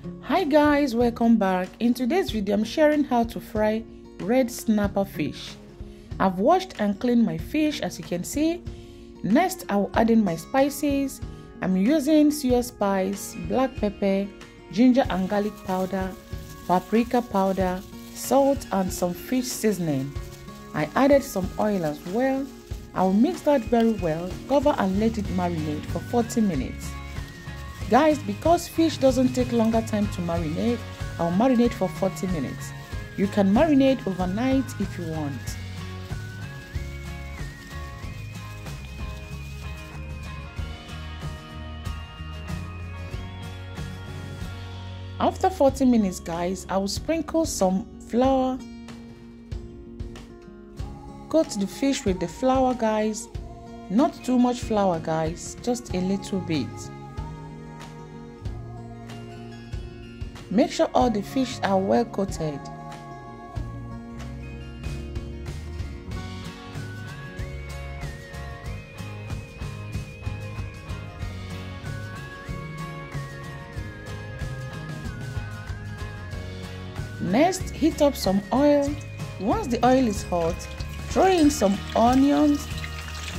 Hi guys, welcome back. In today's video I'm sharing how to fry red snapper fish. I've washed and cleaned my fish, as you can see. Next I will add in my spices. I'm using sea spice, black pepper, ginger and garlic powder, paprika powder, salt and some fish seasoning. I added some oil as well. I will mix that very well, cover and let it marinate for 40 minutes. Guys, because fish doesn't take longer time to marinate, I'll marinate for 40 minutes. You can marinate overnight if you want. After 40 minutes, guys, I will sprinkle some flour. Coat the fish with the flour, guys. Not too much flour, guys, just a little bit. Make sure all the fish are well coated. Next, heat up some oil. Once the oil is hot, throw in some onions,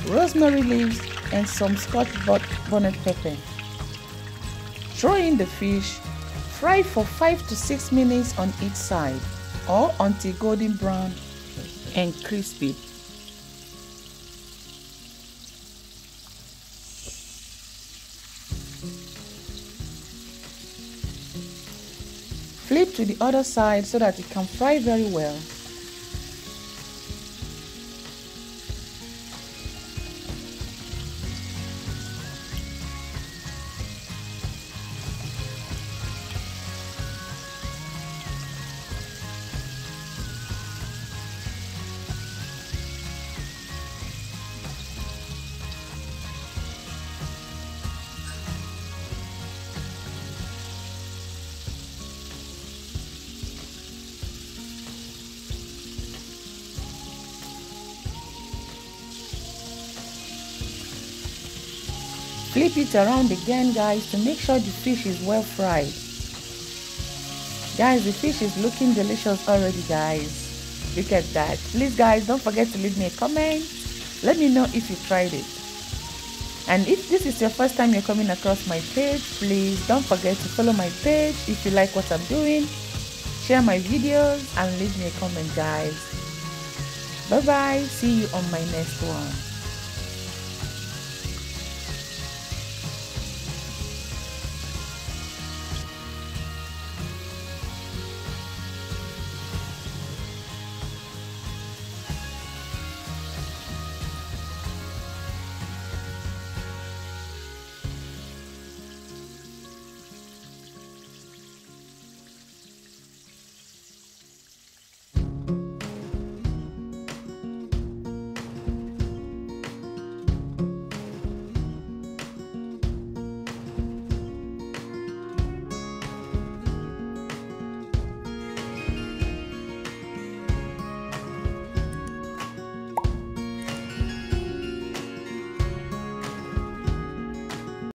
rosemary leaves, and some scotch bonnet pepper. Throw in the fish. Fry for 5 to 6 minutes on each side, or until golden brown and crispy. Flip to the other side so that it can fry very well. Flip it around again, guys, to make sure the fish is well fried. Guys, the fish is looking delicious already, guys. Look at that. Please, guys, don't forget to leave me a comment. Let me know if you tried it. And if this is your first time you're coming across my page, please don't forget to follow my page if you like what I'm doing. Share my videos and leave me a comment, guys. Bye-bye. See you on my next one.